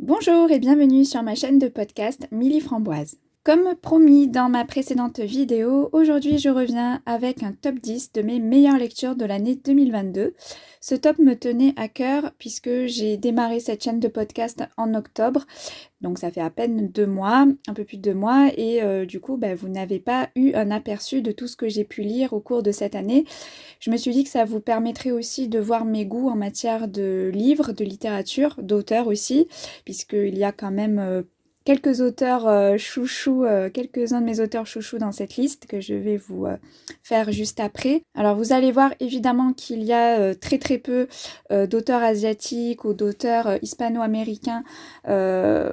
Bonjour et bienvenue sur ma chaîne de podcast Milly Framboise. Comme promis dans ma précédente vidéo, aujourd'hui je reviens avec un top 10 de mes meilleures lectures de l'année 2022. Ce top me tenait à cœur puisque j'ai démarré cette chaîne de podcast en octobre, donc ça fait à peine 2 mois, un peu plus de 2 mois, et du coup vous n'avez pas eu un aperçu de tout ce que j'ai pu lire au cours de cette année. Je me suis dit que ça vous permettrait aussi de voir mes goûts en matière de livres, de littérature, d'auteurs aussi, puisqu'il y a quand même quelques auteurs chouchous, quelques-uns de mes auteurs chouchous dans cette liste que je vais vous faire juste après. Alors vous allez voir évidemment qu'il y a très très peu d'auteurs asiatiques ou d'auteurs hispano-américains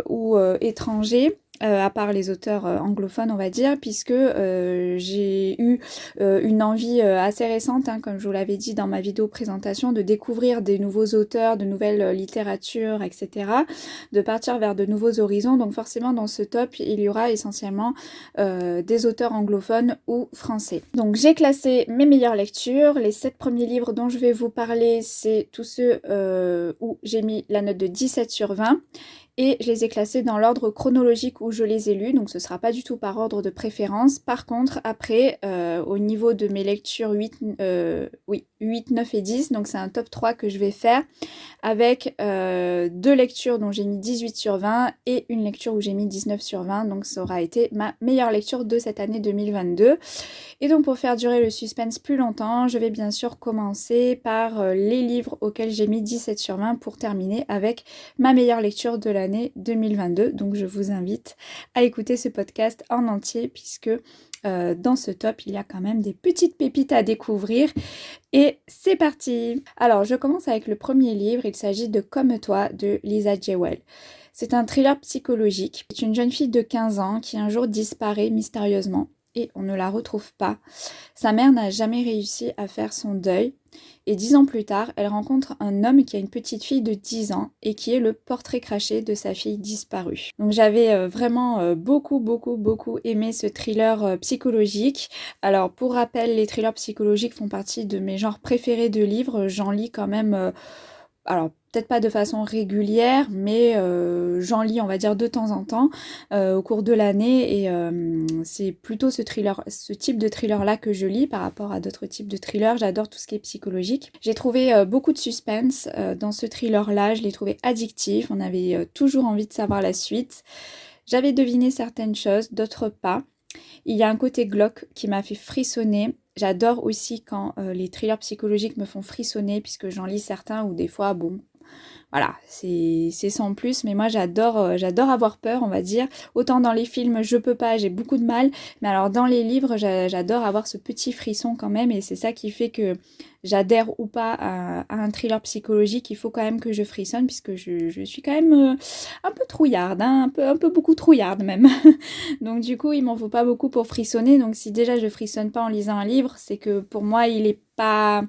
ou étrangers. À part les auteurs anglophones, on va dire, puisque j'ai eu une envie assez récente, hein, comme je vous l'avais dit dans ma vidéo présentation, de découvrir des nouveaux auteurs, de nouvelles littératures, etc., de partir vers de nouveaux horizons. Donc forcément, dans ce top, il y aura essentiellement des auteurs anglophones ou français. Donc j'ai classé mes meilleures lectures. Les 7 premiers livres dont je vais vous parler, c'est tous ceux où j'ai mis la note de 17 sur 20. Et je les ai classés dans l'ordre chronologique où je les ai lus, donc ce ne sera pas du tout par ordre de préférence. Par contre, après, au niveau de mes lectures 8, 9 et 10, donc c'est un top 3 que je vais faire, avec 2 lectures dont j'ai mis 18 sur 20 et une lecture où j'ai mis 19 sur 20, donc ça aura été ma meilleure lecture de cette année 2022. Et donc pour faire durer le suspense plus longtemps, je vais bien sûr commencer par les livres auxquels j'ai mis 17 sur 20 pour terminer avec ma meilleure lecture de l'année 2022. Donc je vous invite à écouter ce podcast en entier puisque dans ce top, il y a quand même des petites pépites à découvrir. Et c'est parti! Alors je commence avec le premier livre, il s'agit de Comme toi de Lisa Jewell. C'est un thriller psychologique. C'est une jeune fille de 15 ans qui un jour disparaît mystérieusement et on ne la retrouve pas. Sa mère n'a jamais réussi à faire son deuil et 10 ans plus tard, elle rencontre un homme qui a une petite fille de 10 ans et qui est le portrait craché de sa fille disparue. Donc j'avais vraiment beaucoup aimé ce thriller psychologique. Alors pour rappel, les thrillers psychologiques font partie de mes genres préférés de livres. J'en lis quand même... alors peut-être pas de façon régulière, mais j'en lis, on va dire, de temps en temps au cours de l'année. Et c'est plutôt ce type de thriller-là que je lis par rapport à d'autres types de thrillers. J'adore tout ce qui est psychologique. J'ai trouvé beaucoup de suspense dans ce thriller-là. Je l'ai trouvé addictif. On avait toujours envie de savoir la suite. J'avais deviné certaines choses, d'autres pas. Il y a un côté glauque qui m'a fait frissonner. J'adore aussi quand les thrillers psychologiques me font frissonner, puisque j'en lis certains où des fois, bon, voilà, c'est sans plus, mais moi j'adore avoir peur, on va dire. Autant dans les films, je peux pas, j'ai beaucoup de mal, mais alors dans les livres, j'adore avoir ce petit frisson quand même, et c'est ça qui fait que j'adhère ou pas à un thriller psychologique. Il faut quand même que je frissonne, puisque je suis quand même un peu trouillarde, hein, un peu beaucoup trouillarde même. Donc du coup, il m'en faut pas beaucoup pour frissonner, donc si déjà je frissonne pas en lisant un livre, c'est que pour moi, il est pas...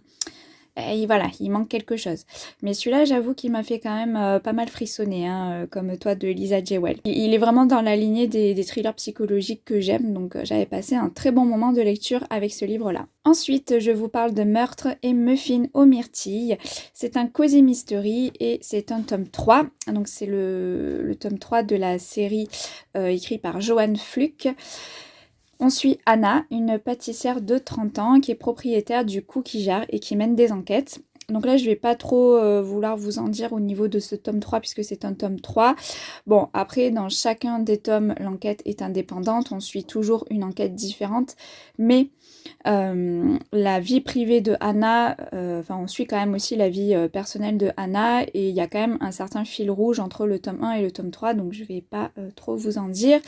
Et voilà, il manque quelque chose. Mais celui-là, j'avoue qu'il m'a fait quand même pas mal frissonner, hein, comme toi de Lisa Jewell. Il est vraiment dans la lignée des thrillers psychologiques que j'aime, donc j'avais passé un très bon moment de lecture avec ce livre-là. Ensuite, je vous parle de Meurtre et Muffins aux myrtilles. C'est un cozy mystery et c'est un tome 3. Donc c'est le tome 3 de la série écrit par Joanne Fluck. On suit Anna, une pâtissière de 30 ans qui est propriétaire du Cookie Jar et qui mène des enquêtes. Donc là, je vais pas trop vouloir vous en dire au niveau de ce tome 3 puisque c'est un tome 3. Bon, après, dans chacun des tomes, l'enquête est indépendante. On suit toujours une enquête différente. Mais la vie privée de Anna, on suit quand même aussi la vie personnelle de Anna. Et il y a quand même un certain fil rouge entre le tome 1 et le tome 3. Donc je vais pas trop vous en dire.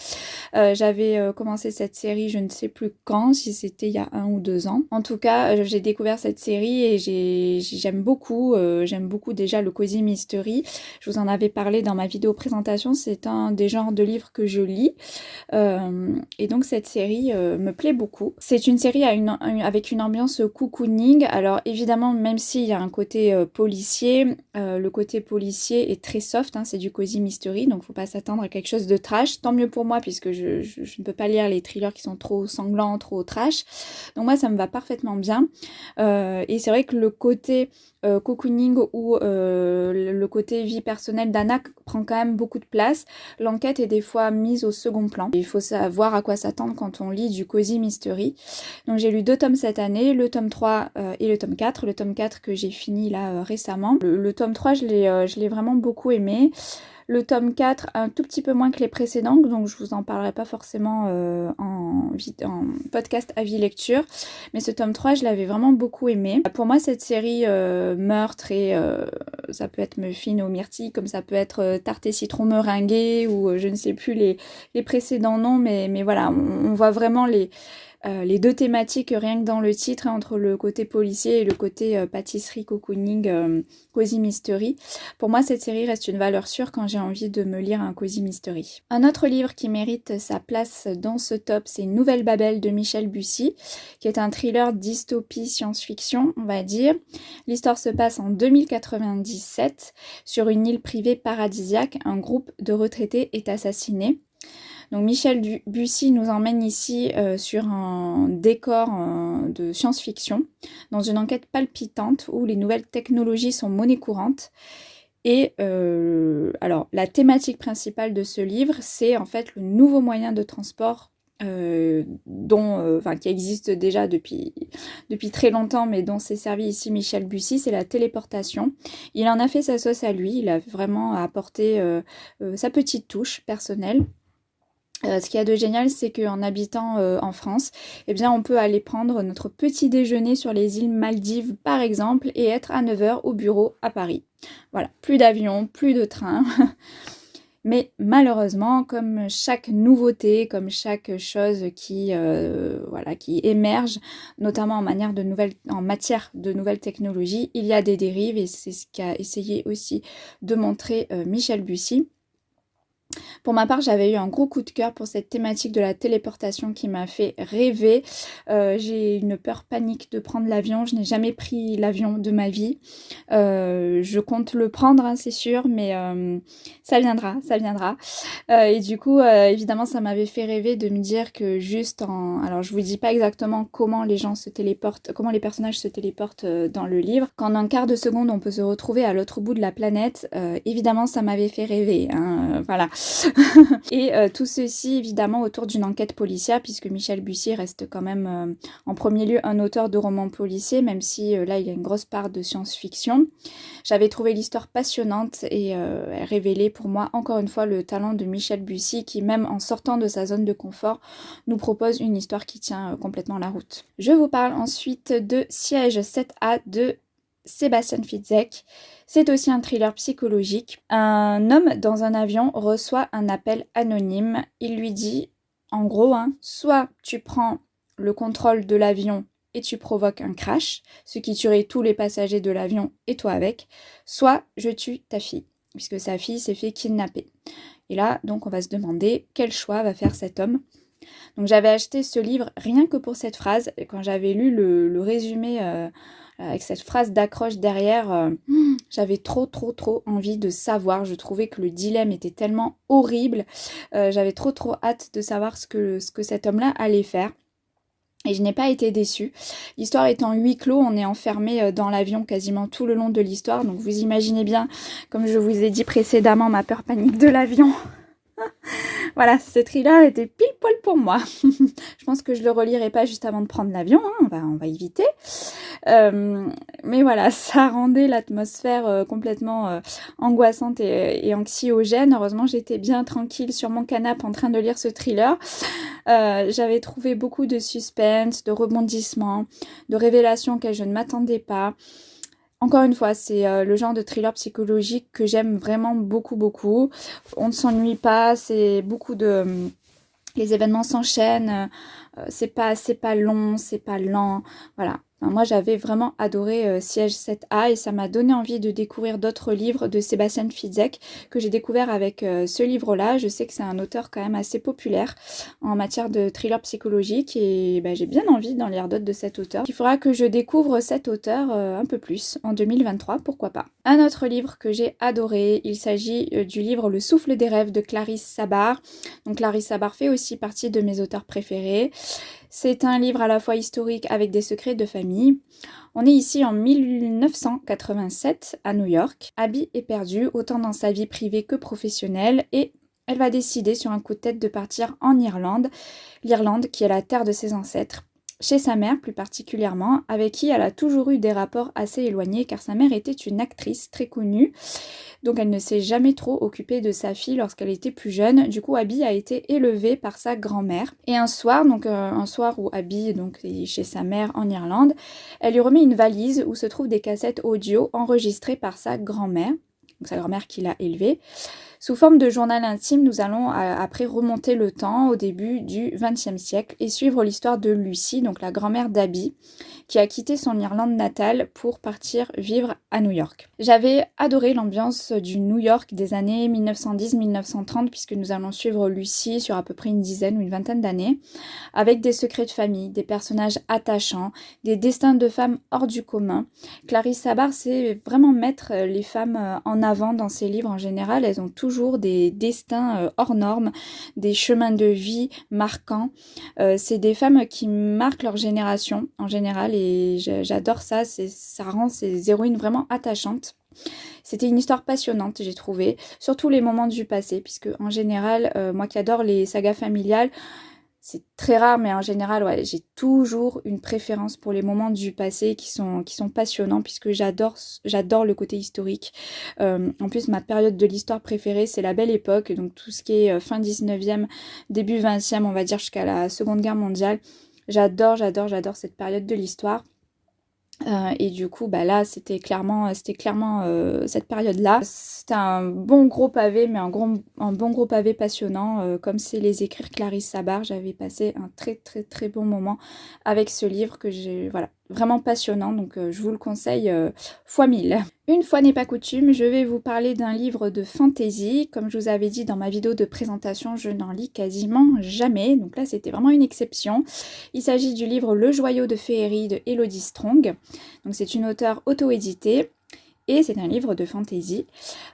J'avais commencé cette série, je ne sais plus quand, si c'était il y a 1 ou 2 ans. En tout cas, j'ai découvert cette série et j'aime beaucoup déjà le cozy mystery. Je vous en avais parlé dans ma vidéo présentation, c'est un des genres de livres que je lis. Et donc cette série me plaît beaucoup. C'est une série avec une ambiance cocooning. Alors évidemment, même s'il y a un côté policier, le côté policier est très soft, hein, c'est du cozy mystery, donc faut pas s'attendre à quelque chose de trash. Tant mieux pour moi puisque je ne peux pas lire les thrillers qui sont trop sanglants, trop trash. Donc moi ça me va parfaitement bien. Et c'est vrai que le côté cocooning où le côté vie personnelle d'Anna prend quand même beaucoup de place. L'enquête est des fois mise au second plan. Il faut savoir à quoi s'attendre quand on lit du cozy mystery. Donc j'ai lu 2 tomes cette année, le tome 3 et le tome 4. Le tome 4 que j'ai fini là récemment. Le tome 3 je l'ai vraiment beaucoup aimé. Le tome 4, un tout petit peu moins que les précédents, donc je vous en parlerai pas forcément en podcast avis lecture. Mais ce tome 3, je l'avais vraiment beaucoup aimé. Pour moi, cette série meurtre et ça peut être muffin aux myrtilles, comme ça peut être tarte et citron meringué ou je ne sais plus les précédents noms, mais voilà, on voit vraiment les 2 thématiques rien que dans le titre, hein, entre le côté policier et le côté pâtisserie, cocooning, cozy mystery. Pour moi, cette série reste une valeur sûre quand j'ai envie de me lire un cozy mystery. Un autre livre qui mérite sa place dans ce top, c'est Nouvelle Babel de Michel Bussy, qui est un thriller dystopie science-fiction, on va dire. L'histoire se passe en 2097. Sur une île privée paradisiaque, un groupe de retraités est assassiné. Donc Michel Bussy nous emmène ici sur un décor de science-fiction, dans une enquête palpitante où les nouvelles technologies sont monnaie courante. Et alors la thématique principale de ce livre, c'est en fait le nouveau moyen de transport qui existe déjà depuis très longtemps, mais dont s'est servi ici Michel Bussy, c'est la téléportation. Il en a fait sa sauce à lui, il a vraiment apporté sa petite touche personnelle. Ce qu'il y a de génial, c'est qu'en habitant en France, eh bien, on peut aller prendre notre petit déjeuner sur les îles Maldives, par exemple, et être à 9h au bureau à Paris. Voilà, plus d'avion, plus de train. Mais malheureusement, comme chaque nouveauté, comme chaque chose qui émerge, notamment en matière de nouvelles technologies, il y a des dérives, et c'est ce qu'a essayé aussi de montrer Michel Bussy. Pour ma part, j'avais eu un gros coup de cœur pour cette thématique de la téléportation qui m'a fait rêver. J'ai une peur panique de prendre l'avion. Je n'ai jamais pris l'avion de ma vie. Je compte le prendre, hein, c'est sûr, mais ça viendra, ça viendra. Et du coup, évidemment, ça m'avait fait rêver de me dire que alors, je vous dis pas exactement comment les gens se téléportent, comment les personnages se téléportent dans le livre. Qu'en un quart de seconde, on peut se retrouver à l'autre bout de la planète. Évidemment, ça m'avait fait rêver, hein, voilà. Et tout ceci évidemment autour d'une enquête policière, puisque Michel Bussy reste quand même en premier lieu un auteur de romans policiers, même si là il y a une grosse part de science-fiction. J'avais trouvé l'histoire passionnante et elle révélait pour moi encore une fois le talent de Michel Bussy qui, même en sortant de sa zone de confort, nous propose une histoire qui tient complètement la route. Je vous parle ensuite de Siège 7A de Sébastien Fitzek. C'est aussi un thriller psychologique. Un homme dans un avion reçoit un appel anonyme. Il lui dit, en gros, soit tu prends le contrôle de l'avion et tu provoques un crash, ce qui tuerait tous les passagers de l'avion et toi avec, soit je tue ta fille, puisque sa fille s'est fait kidnapper. Et là, donc, on va se demander quel choix va faire cet homme. Donc j'avais acheté ce livre rien que pour cette phrase, et quand j'avais lu le résumé avec cette phrase d'accroche derrière, j'avais trop envie de savoir. Je trouvais que le dilemme était tellement horrible, j'avais trop hâte de savoir ce que cet homme-là allait faire. Et je n'ai pas été déçue. L'histoire est en huis clos, on est enfermé dans l'avion quasiment tout le long de l'histoire. Donc vous imaginez bien, comme je vous ai dit précédemment, ma peur panique de l'avion. Voilà, ce thriller était pile poil pour moi. Je pense que je le relirai pas juste avant de prendre l'avion, hein, on va éviter. Mais voilà, ça rendait l'atmosphère complètement angoissante et anxiogène. Heureusement, j'étais bien tranquille sur mon canapé en train de lire ce thriller. J'avais trouvé beaucoup de suspense, de rebondissements, de révélations auxquelles je ne m'attendais pas. Encore une fois, c'est le genre de thriller psychologique que j'aime vraiment beaucoup. On ne s'ennuie pas, c'est beaucoup de... les événements s'enchaînent, c'est pas long, c'est pas lent, voilà. Enfin, moi, j'avais vraiment adoré Siège 7A et ça m'a donné envie de découvrir d'autres livres de Sébastien Fitzek que j'ai découvert avec ce livre-là. Je sais que c'est un auteur quand même assez populaire en matière de thriller psychologique et j'ai bien envie d'en lire d'autres de cet auteur. Il faudra que je découvre cet auteur un peu plus en 2023, pourquoi pas. Un autre livre que j'ai adoré, il s'agit du livre Le souffle des rêves de Clarisse Sabart. Donc Clarisse Sabart fait aussi partie de mes auteurs préférés. C'est un livre à la fois historique avec des secrets de famille. On est ici en 1987 à New York. Abby est perdue, autant dans sa vie privée que professionnelle, et elle va décider sur un coup de tête de partir en Irlande, l'Irlande qui est la terre de ses ancêtres, chez sa mère plus particulièrement, avec qui elle a toujours eu des rapports assez éloignés car sa mère était une actrice très connue. Donc elle ne s'est jamais trop occupée de sa fille lorsqu'elle était plus jeune. Du coup, Abby a été élevée par sa grand-mère. Et un soir, un soir où Abby est chez sa mère en Irlande, elle lui remet une valise où se trouvent des cassettes audio enregistrées par sa grand-mère, donc sa grand-mère qui l'a élevée. Sous forme de journal intime, nous allons après remonter le temps au début du XXe siècle et suivre l'histoire de Lucy, donc la grand-mère d'Abby, qui a quitté son Irlande natale pour partir vivre à New York. J'avais adoré l'ambiance du New York des années 1910-1930 puisque nous allons suivre Lucy sur à peu près une dizaine ou une vingtaine d'années, avec des secrets de famille, des personnages attachants, des destins de femmes hors du commun. Clarisse Sabar sait vraiment mettre les femmes en avant dans ses livres en général. Elles ont toujours des destins hors normes, des chemins de vie marquants. C'est des femmes qui marquent leur génération en général et j'adore ça. Ça rend ces héroïnes vraiment attachantes. C'était une histoire passionnante, j'ai trouvé, surtout les moments du passé, puisque en général, moi qui adore les sagas familiales, c'est très rare, mais en général, ouais, j'ai toujours une préférence pour les moments du passé qui sont passionnants, puisque j'adore le côté historique. En plus, ma période de l'histoire préférée, c'est la Belle Époque, donc tout ce qui est fin 19e, début 20e, on va dire jusqu'à la Seconde Guerre mondiale. J'adore cette période de l'histoire. Et du coup, bah là, c'était clairement cette période-là. C'était un bon gros pavé, mais un bon gros pavé passionnant. Comme c'est les écrire Clarisse Sabar, j'avais passé un très très très bon moment avec ce livre que j'ai, voilà, vraiment passionnant. Donc je vous le conseille fois 1000. Une fois n'est pas coutume, je vais vous parler d'un livre de fantasy. Comme je vous avais dit dans ma vidéo de présentation, je n'en lis quasiment jamais. Donc là, c'était vraiment une exception. Il s'agit du livre Le Joyau de Féerie de Elodie Strong. Donc c'est une auteure auto-éditée. Et c'est un livre de fantasy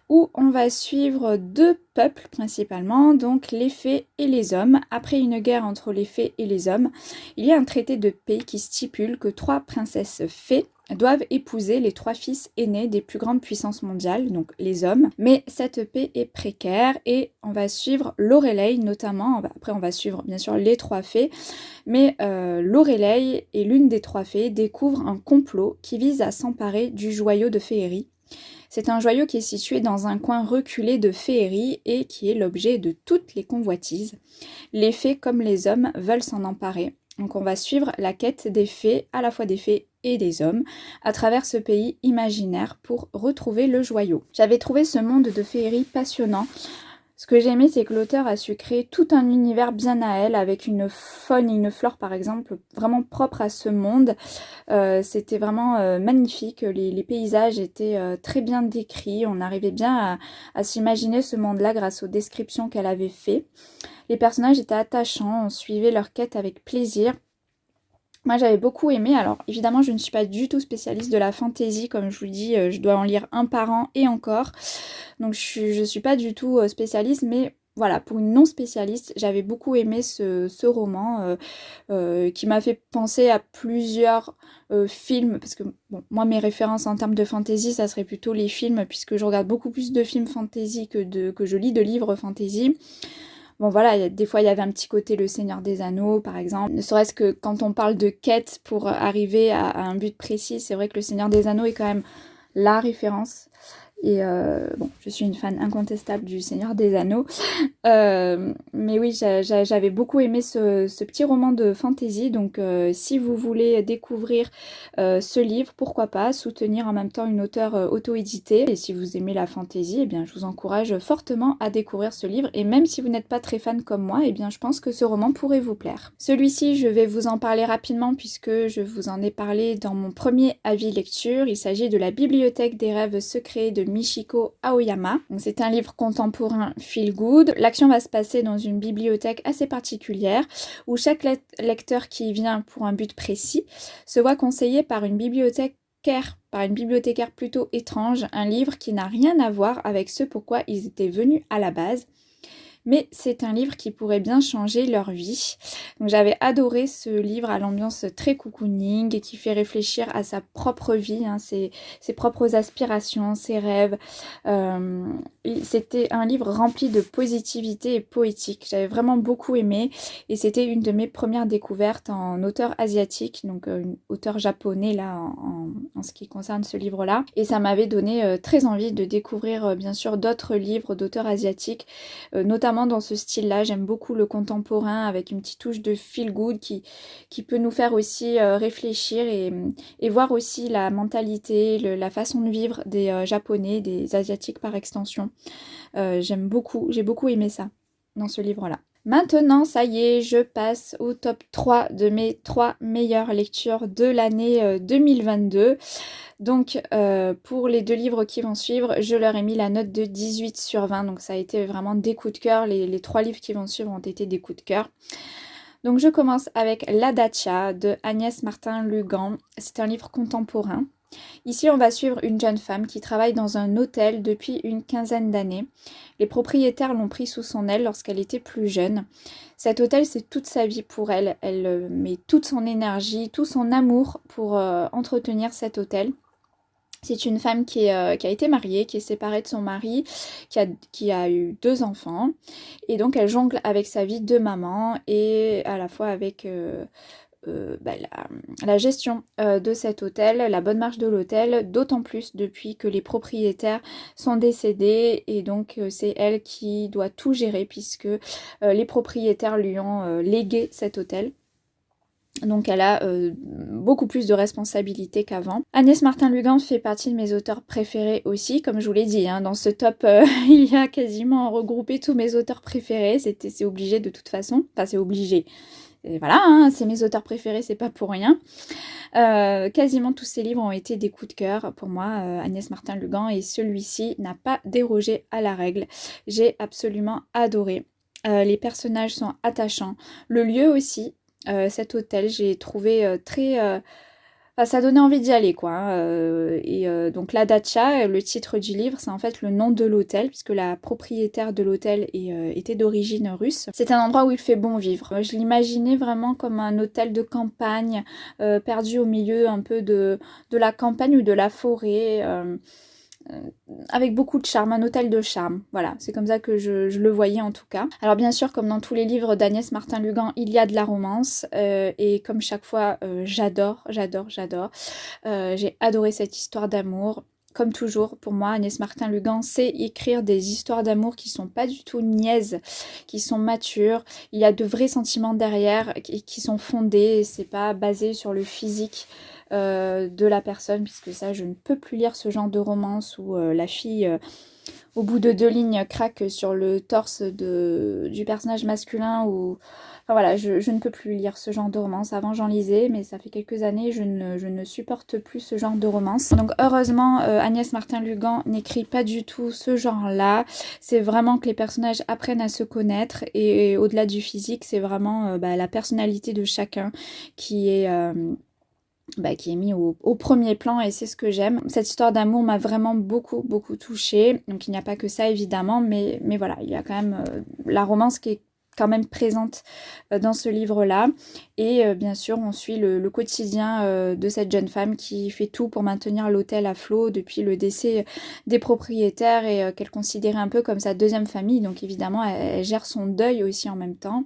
où on va suivre deux peuples principalement, donc les fées et les hommes. Après une guerre entre les fées et les hommes, il y a un traité de paix qui stipule que 3 princesses fées doivent épouser les 3 fils aînés des plus grandes puissances mondiales, donc les hommes. Mais cette paix est précaire et on va suivre Lorelei notamment. Après on va suivre bien sûr les 3 fées, mais Lorelei et l'une des 3 fées découvre un complot qui vise à s'emparer du joyau de Féerie. C'est un joyau qui est situé dans un coin reculé de Féerie et qui est l'objet de toutes les convoitises. Les fées comme les hommes veulent s'en emparer. Donc on va suivre la quête des fées, à la fois des fées et des hommes, à travers ce pays imaginaire pour retrouver le joyau. J'avais trouvé ce monde de féerie passionnant. Ce que j'ai aimé, c'est que l'auteur a su créer tout un univers bien à elle, avec une faune et une flore, par exemple, vraiment propres à ce monde. C'était vraiment magnifique. Les paysages étaient très bien décrits. On arrivait bien à s'imaginer ce monde-là grâce aux descriptions qu'elle avait fait. Les personnages étaient attachants, on suivait leur quête avec plaisir. Moi j'avais beaucoup aimé, alors évidemment je ne suis pas du tout spécialiste de la fantasy, comme je vous dis, je dois en lire un par an et encore, donc je suis pas du tout spécialiste, mais voilà, pour une non spécialiste, j'avais beaucoup aimé ce roman qui m'a fait penser à plusieurs films, parce que bon, moi mes références en termes de fantasy, ça serait plutôt les films, puisque je regarde beaucoup plus de films fantasy que je lis de livres fantasy. Bon voilà, des fois il y avait un petit côté Le Seigneur des Anneaux par exemple, ne serait-ce que quand on parle de quête pour arriver à un but précis, c'est vrai que Le Seigneur des Anneaux est quand même la référence. Et bon, je suis une fan incontestable du Seigneur des Anneaux. Mais oui, j'avais beaucoup aimé ce petit roman de fantasy. Donc si vous voulez découvrir ce livre, pourquoi pas soutenir en même temps une auteure auto-éditée. Et si vous aimez la fantasy, eh bien, je vous encourage fortement à découvrir ce livre. Et même si vous n'êtes pas très fan comme moi, eh bien, je pense que ce roman pourrait vous plaire. Celui-ci, je vais vous en parler rapidement puisque je vous en ai parlé dans mon premier avis lecture. Il s'agit de La Bibliothèque des rêves secrets de Michiko Aoyama. C'est un livre contemporain feel good. L'action va se passer dans une bibliothèque assez particulière où chaque lecteur qui vient pour un but précis se voit conseiller par une bibliothécaire plutôt étrange, un livre qui n'a rien à voir avec ce pourquoi ils étaient venus à la base. mais c'est un livre qui pourrait bien changer leur vie. Donc j'avais adoré ce livre à l'ambiance très cocooning et qui fait réfléchir à sa propre vie, hein, ses propres aspirations, ses rêves. C'était un livre rempli de positivité et poétique. J'avais vraiment beaucoup aimé et c'était une de mes premières découvertes en auteur asiatique, donc auteur japonais là en ce qui concerne ce livre-là. Et ça m'avait donné très envie de découvrir bien sûr d'autres livres d'auteurs asiatiques, notamment dans ce style-là. J'aime beaucoup le contemporain avec une petite touche de feel good qui peut nous faire aussi réfléchir et voir aussi la mentalité, la façon de vivre des japonais, des asiatiques par extension. J'aime beaucoup, j'ai beaucoup aimé ça dans ce livre-là. Maintenant, ça y est, je passe au top 3 de mes 3 meilleures lectures de l'année 2022. Donc, pour les 2 livres qui vont suivre, je leur ai mis la note de 18 sur 20. Donc, ça a été vraiment des coups de cœur. Les 3 livres qui vont suivre ont été des coups de cœur. Donc, je commence avec La Dacha de Agnès Martin-Lugan. C'est un livre contemporain. Ici, on va suivre une jeune femme qui travaille dans un hôtel depuis une quinzaine d'années. Les propriétaires l'ont pris sous son aile lorsqu'elle était plus jeune. Cet hôtel, c'est toute sa vie pour elle. Elle met toute son énergie, tout son amour pour entretenir cet hôtel. C'est une femme qui a été mariée, qui est séparée de son mari, qui a eu 2 enfants. Et donc, elle jongle avec sa vie de maman et à la fois avec la gestion de cet hôtel, la bonne marche de l'hôtel, d'autant plus depuis que les propriétaires sont décédés et donc c'est elle qui doit tout gérer puisque les propriétaires lui ont légué cet hôtel. Donc elle a beaucoup plus de responsabilités qu'avant. Agnès Martin-Lugan fait partie de mes auteurs préférés aussi, comme je vous l'ai dit, hein, dans ce top il y a quasiment regroupé tous mes auteurs préférés, c'est obligé de toute façon, enfin c'est obligé. Et voilà, hein, c'est mes auteurs préférés, c'est pas pour rien. Quasiment tous ces livres ont été des coups de cœur pour moi, Agnès Martin-Lugan, et celui-ci n'a pas dérogé à la règle. J'ai absolument adoré. Les personnages sont attachants. Le lieu aussi, cet hôtel, j'ai trouvé très... Enfin, ça donnait envie d'y aller, quoi. Donc la dacha, le titre du livre, c'est en fait le nom de l'hôtel, puisque la propriétaire de l'hôtel était d'origine russe. C'est un endroit où il fait bon vivre. Je l'imaginais vraiment comme un hôtel de campagne, perdu au milieu un peu de la campagne ou de la forêt, avec beaucoup de charme, un hôtel de charme. Voilà, c'est comme ça que je le voyais en tout cas. Alors bien sûr, comme dans tous les livres d'Agnès Martin-Lugan, il y a de la romance et comme chaque fois, j'adore. J'ai adoré cette histoire d'amour. Comme toujours, pour moi, Agnès Martin-Lugan sait écrire des histoires d'amour qui sont pas du tout niaises, qui sont matures. Il y a de vrais sentiments derrière qui sont fondés. C'est pas basé sur le physique de la personne, puisque ça, je ne peux plus lire ce genre de romance où la fille, au bout de 2 lignes, craque sur le torse du personnage masculin ou... Enfin voilà, je ne peux plus lire ce genre de romance. Avant j'en lisais, mais ça fait quelques années, je ne supporte plus ce genre de romance. Donc heureusement, Agnès Martin-Lugan n'écrit pas du tout ce genre-là. C'est vraiment que les personnages apprennent à se connaître et au-delà du physique, c'est vraiment la personnalité de chacun qui est... qui est mis au premier plan et c'est ce que j'aime. Cette histoire d'amour m'a vraiment beaucoup touchée. Donc il n'y a pas que ça évidemment, mais voilà, il y a quand même la romance qui est quand même présente dans ce livre-là. Et bien sûr, on suit le quotidien de cette jeune femme qui fait tout pour maintenir l'hôtel à flot depuis le décès des propriétaires et qu'elle considérait un peu comme sa deuxième famille. Donc évidemment, elle gère son deuil aussi en même temps.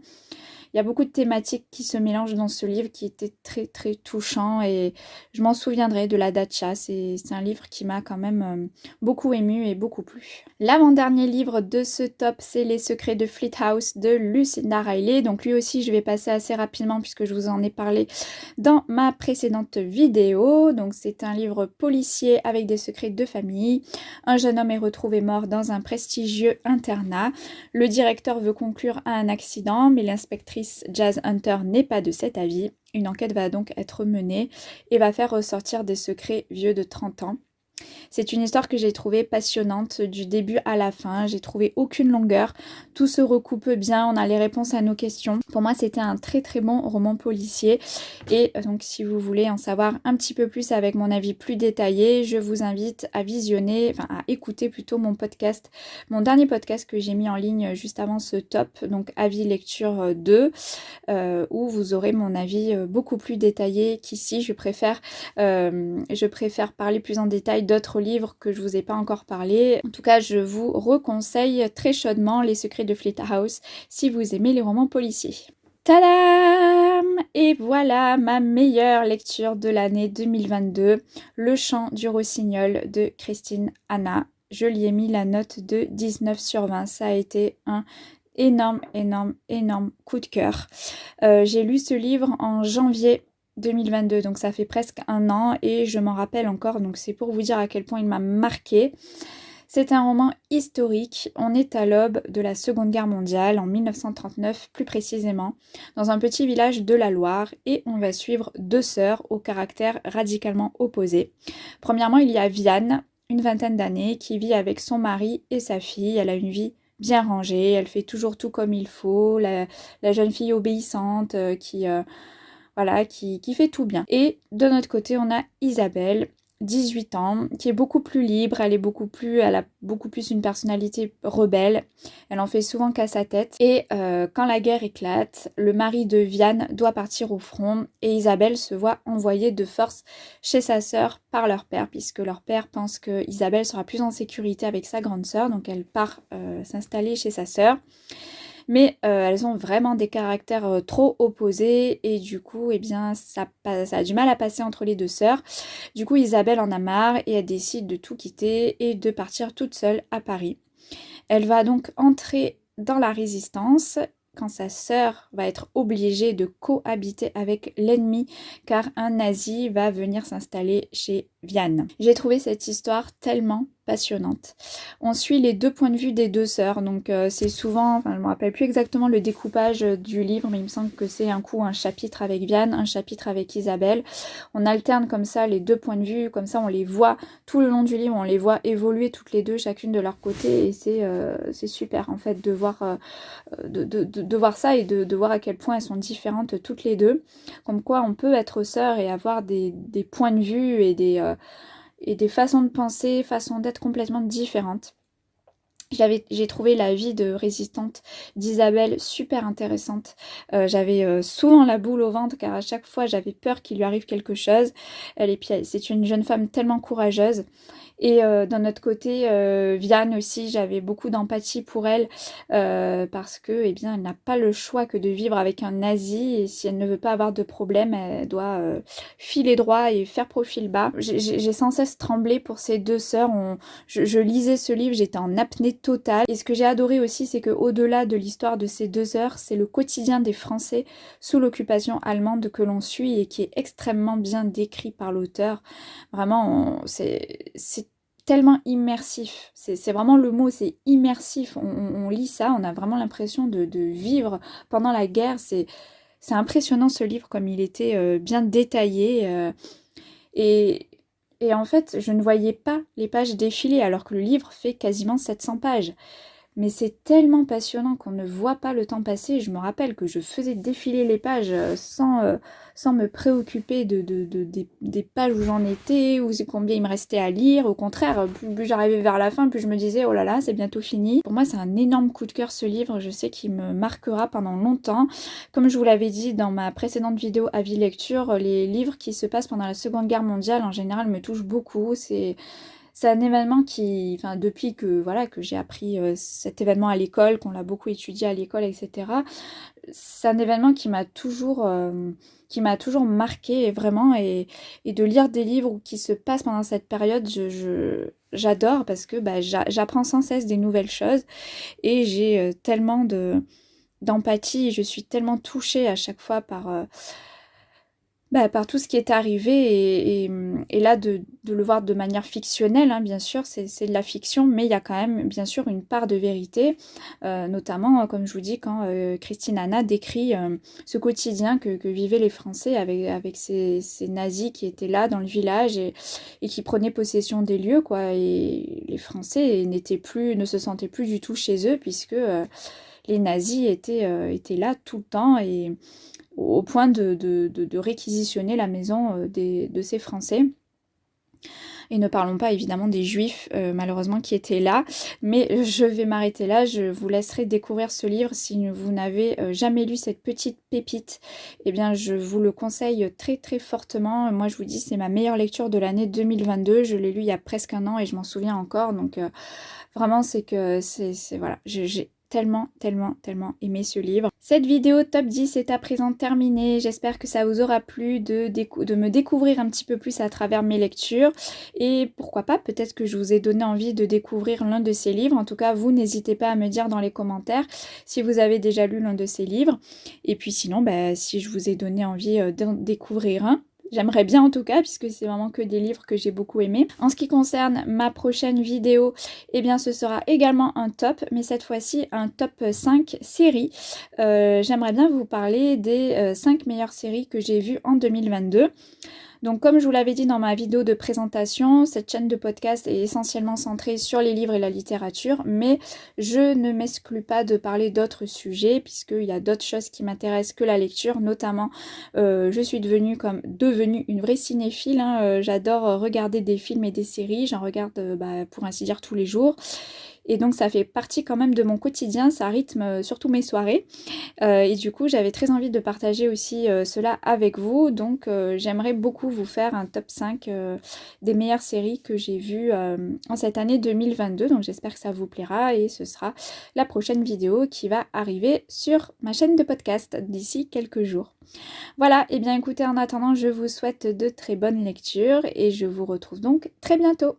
Il y a beaucoup de thématiques qui se mélangent dans ce livre qui était très touchant et je m'en souviendrai de La Dacha. C'est un livre qui m'a quand même beaucoup émue et beaucoup plu. L'avant-dernier livre de ce top, c'est Les Secrets de Fleet House de Lucinda Riley. Donc lui aussi, je vais passer assez rapidement puisque je vous en ai parlé dans ma précédente vidéo. Donc c'est un livre policier avec des secrets de famille. Un jeune homme est retrouvé mort dans un prestigieux internat. Le directeur veut conclure à un accident, mais l'inspectrice Jazz Hunter n'est pas de cet avis. Une enquête va donc être menée et va faire ressortir des secrets vieux de 30 ans. C'est une histoire que j'ai trouvée passionnante du début à la fin. J'ai trouvé aucune longueur. Tout se recoupe bien. On a les réponses à nos questions. Pour moi, c'était un très très bon roman policier. Et donc, si vous voulez en savoir un petit peu plus avec mon avis plus détaillé, je vous invite à à écouter plutôt mon podcast, mon dernier podcast que j'ai mis en ligne juste avant ce top, donc avis lecture 2, où vous aurez mon avis beaucoup plus détaillé qu'ici. Je préfère parler plus en détail d'autres livres que je vous ai pas encore parlé. En tout cas, je vous reconseille très chaudement Les Secrets de Fleet House si vous aimez les romans policiers. Tadam! Et voilà ma meilleure lecture de l'année 2022, Le Chant du Rossignol de Christine Hanna. Je lui ai mis la note de 19 sur 20. Ça a été un énorme coup de cœur. J'ai lu ce livre en janvier 2022, donc ça fait presque un an et je m'en rappelle encore, donc c'est pour vous dire à quel point il m'a marqué. C'est un roman historique, on est à l'aube de la Seconde Guerre mondiale, en 1939 plus précisément, dans un petit village de la Loire, et on va suivre deux sœurs au caractère radicalement opposé. Premièrement, il y a Vianne, une vingtaine d'années, qui vit avec son mari et sa fille. Elle a une vie bien rangée, elle fait toujours tout comme il faut, la jeune fille obéissante qui fait tout bien. Et de notre côté, on a Isabelle, 18 ans, qui est beaucoup plus libre, elle a beaucoup plus une personnalité rebelle, elle en fait souvent qu'à sa tête. Et quand la guerre éclate, le mari de Vianne doit partir au front et Isabelle se voit envoyée de force chez sa sœur par leur père, puisque leur père pense que Isabelle sera plus en sécurité avec sa grande sœur, donc elle part s'installer chez sa sœur. Mais elles ont vraiment des caractères trop opposés et du coup, eh bien, ça a du mal à passer entre les deux sœurs. Du coup, Isabelle en a marre et elle décide de tout quitter et de partir toute seule à Paris. Elle va donc entrer dans la résistance quand sa sœur va être obligée de cohabiter avec l'ennemi car un nazi va venir s'installer chez Vianne. J'ai trouvé cette histoire tellement passionnante. On suit les deux points de vue des deux sœurs, donc c'est souvent, je ne me rappelle plus exactement le découpage du livre, mais il me semble que c'est un coup un chapitre avec Vianne, un chapitre avec Isabelle. On alterne comme ça les deux points de vue, comme ça on les voit tout le long du livre, on les voit évoluer toutes les deux, chacune de leur côté, et c'est super en fait de voir, de voir ça et de voir à quel point elles sont différentes toutes les deux. Comme quoi on peut être sœurs et avoir des points de vue et des façons de penser, façons d'être complètement différentes. J'ai trouvé la vie de résistante d'Isabelle super intéressante. J'avais souvent la boule au ventre car à chaque fois j'avais peur qu'il lui arrive quelque chose. C'est une jeune femme tellement courageuse. Et d'un autre côté, Vianne aussi, j'avais beaucoup d'empathie pour elle parce que, eh bien, elle n'a pas le choix que de vivre avec un nazi et si elle ne veut pas avoir de problème, elle doit filer droit et faire profil bas. J'ai sans cesse tremblé pour ces deux sœurs. Je lisais ce livre, j'étais en apnée totale. Et ce que j'ai adoré aussi, c'est qu'au-delà de l'histoire de ces deux sœurs, c'est le quotidien des Français sous l'occupation allemande que l'on suit et qui est extrêmement bien décrit par l'auteur. Vraiment, c'est tellement immersif. C'est vraiment le mot, c'est immersif. On lit ça, on a vraiment l'impression de vivre pendant la guerre. C'est impressionnant ce livre, comme il était bien détaillé. Et en fait, je ne voyais pas les pages défiler, alors que le livre fait quasiment 700 pages. Mais c'est tellement passionnant qu'on ne voit pas le temps passer. Je me rappelle que je faisais défiler les pages sans me préoccuper des pages où j'en étais, ou combien il me restait à lire. Au contraire, plus j'arrivais vers la fin, plus je me disais « Oh là là, c'est bientôt fini ». Pour moi, c'est un énorme coup de cœur ce livre. Je sais qu'il me marquera pendant longtemps. Comme je vous l'avais dit dans ma précédente vidéo avis lecture, les livres qui se passent pendant la Seconde Guerre mondiale, en général, me touchent beaucoup. C'est un événement qui, enfin depuis que j'ai appris cet événement à l'école, qu'on l'a beaucoup étudié à l'école, etc. C'est un événement qui m'a toujours marqué vraiment et de lire des livres qui se passent pendant cette période, j'adore parce que j'apprends sans cesse des nouvelles choses et j'ai tellement d'empathie et je suis tellement touchée à chaque fois par tout ce qui est arrivé et là de le voir de manière fictionnelle, hein, bien sûr, c'est de la fiction, mais il y a quand même bien sûr une part de vérité, notamment comme je vous dis quand Christine Anna décrit ce quotidien que vivaient les Français avec ces nazis qui étaient là dans le village et qui prenaient possession des lieux, quoi, et les Français ne se sentaient plus du tout chez eux puisque les nazis étaient là tout le temps et au point de réquisitionner la maison de ces Français. Et ne parlons pas évidemment des Juifs, malheureusement, qui étaient là. Mais je vais m'arrêter là. Je vous laisserai découvrir ce livre. Si vous n'avez jamais lu cette petite pépite, eh bien, je vous le conseille très très fortement. Moi, je vous dis, c'est ma meilleure lecture de l'année 2022. Je l'ai lu il y a presque un an et je m'en souviens encore. Donc, vraiment, c'est voilà, j'ai tellement aimé ce livre. Cette vidéo top 10 est à présent terminée. J'espère que ça vous aura plu de me découvrir un petit peu plus à travers mes lectures. Et pourquoi pas, peut-être que je vous ai donné envie de découvrir l'un de ces livres. En tout cas, vous n'hésitez pas à me dire dans les commentaires si vous avez déjà lu l'un de ces livres. Et puis sinon, si je vous ai donné envie d'en découvrir un. J'aimerais bien en tout cas, puisque c'est vraiment que des livres que j'ai beaucoup aimés. En ce qui concerne ma prochaine vidéo, eh bien ce sera également un top, mais cette fois-ci un top 5 séries. J'aimerais bien vous parler des 5 meilleures séries que j'ai vues en 2022. Donc comme je vous l'avais dit dans ma vidéo de présentation, cette chaîne de podcast est essentiellement centrée sur les livres et la littérature, mais je ne m'exclus pas de parler d'autres sujets, puisqu'il y a d'autres choses qui m'intéressent que la lecture, notamment je suis devenue une vraie cinéphile, hein, j'adore regarder des films et des séries, j'en regarde pour ainsi dire tous les jours. Et donc ça fait partie quand même de mon quotidien, ça rythme surtout mes soirées. Et du coup j'avais très envie de partager aussi cela avec vous. Donc j'aimerais beaucoup vous faire un top 5 des meilleures séries que j'ai vues en cette année 2022. Donc j'espère que ça vous plaira et ce sera la prochaine vidéo qui va arriver sur ma chaîne de podcast d'ici quelques jours. Voilà, et bien écoutez, en attendant je vous souhaite de très bonnes lectures et je vous retrouve donc très bientôt.